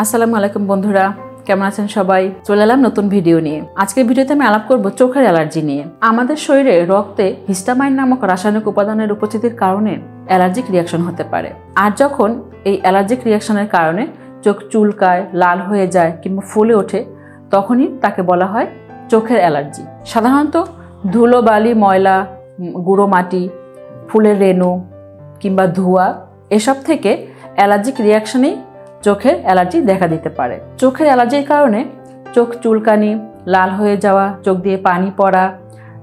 আসসালামু আলাইকুম বন্ধুরা, কেমন আছেন সবাই? চলে এলাম নতুন ভিডিও নিয়ে। আজকের ভিডিওতে আমি আলাপ করব চোখের অ্যালার্জি নিয়ে। আমাদের শরীরে রক্তে হিস্টামাইন নামক রাসায়নিক উপাদানের উপস্থিতির কারণে অ্যালার্জিক রিয়াকশন হতে পারে। আর যখন এই অ্যালার্জিক রিয়াকশনের কারণে চোখ চুলকায়, লাল হয়ে যায় কিংবা ফুলে ওঠে, তখনই তাকে বলা হয় চোখের অ্যালার্জি। সাধারণত ধুলো, বালি, ময়লা, গুঁড়ো মাটি, ফুলের রেণু কিংবা ধোঁয়া এসব থেকে অ্যালার্জিক রিয়াকশনেই চোখের অ্যালার্জি দেখা দিতে পারে। চোখের অ্যালার্জির কারণে চোখ চুলকানি, লাল হয়ে যাওয়া, চোখ দিয়ে পানি পড়া,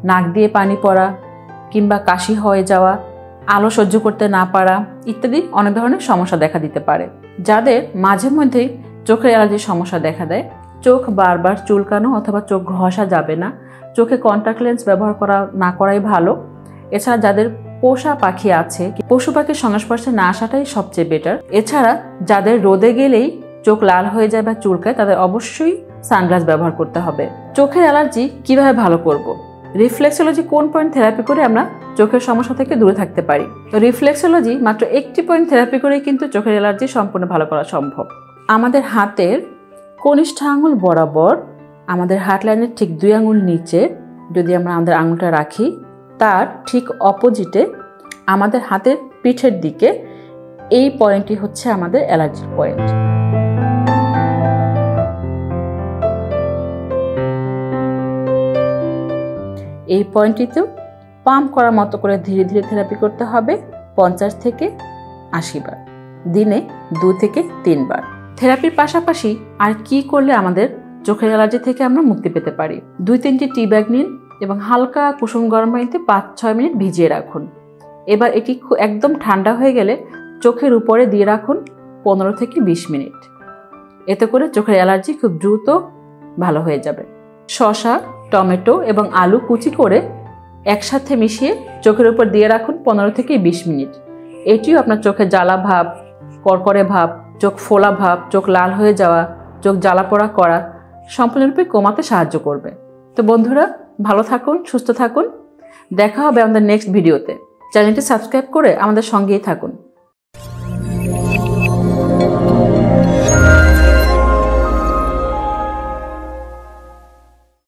নাক দিয়ে পানি পড়া কিংবা কাশি হয়ে যাওয়া, আলো সহ্য করতে না পারা ইত্যাদি অনেক ধরনের সমস্যা দেখা দিতে পারে। যাদের মাঝে মধ্যেই চোখের অ্যালার্জির সমস্যা দেখা দেয়, চোখ বারবার চুলকানো অথবা চোখ ঘষা যাবে না, চোখে কন্ট্যাক্ট লেন্স ব্যবহার না করাই ভালো। এছাড়া যাদের পোষা পাখি আছে, পশু পাখির সংস্পর্শে না আসাটাই সবচেয়ে বেটার। এছাড়া যাদের রোদে গেলেই চোখ লাল হয়ে যায় বা চুলকায়, তাদের অবশ্যই সানগ্লাস ব্যবহার করতে হবে। চোখের অ্যালার্জি কিভাবে ভালো করব? রিফ্লেক্সোলজি কোন পয়েন্ট থেরাপি করে আমরা চোখের সমস্যা থেকে দূরে থাকতে পারি? তো রিফ্লেক্সোলজি মাত্র একটি পয়েন্ট থেরাপি করেই কিন্তু চোখের অ্যালার্জি সম্পূর্ণ ভালো করা সম্ভব। আমাদের হাতের কনিষ্ঠ আঙুল বরাবর, আমাদের হার্ট লাইনের ঠিক 2 আঙুল নিচে যদি আমরা আমাদের আঙুলটা রাখি, তার ঠিক অপোজিটে আমাদের হাতের পিঠের দিকে এই পয়েন্টটি হচ্ছে আমাদের অ্যালার্জির পয়েন্ট। এই পয়েন্টটিতেও পাম্প করার মতো করে ধীরে ধীরে থেরাপি করতে হবে 50 থেকে 80 বার, দিনে 2 থেকে 3 বার। থেরাপির পাশাপাশি আর কি করলে আমাদের চোখের অ্যালার্জি থেকে আমরা মুক্তি পেতে পারি? 2-3টি টি ব্যাগ নিন এবং হালকা কুসুম গরম পানিতে 5-6 মিনিট ভিজিয়ে রাখুন। এবার এটি একদম ঠান্ডা হয়ে গেলে চোখের উপরে দিয়ে রাখুন 15 থেকে 20 মিনিট। এতে করে চোখের অ্যালার্জি খুব দ্রুত ভালো হয়ে যাবে। শসা, টমেটো এবং আলু কুচি করে একসাথে মিশিয়ে চোখের উপর দিয়ে রাখুন 15 থেকে 20 মিনিট। এটিও আপনার চোখে জ্বালা ভাব, কড়কড়ে ভাব, চোখ ফোলা ভাব, চোখ লাল হয়ে যাওয়া, চোখ জ্বালা পোড়া করা সম্পূর্ণরূপে কমাতে সাহায্য করবে। তো বন্ধুরা, ভালো থাকুন, সুস্থ থাকুন। দেখা হবে আমাদের নেক্সট ভিডিওতে। চ্যানেলটি সাবস্ক্রাইব করে আমাদের সঙ্গেই থাকুন।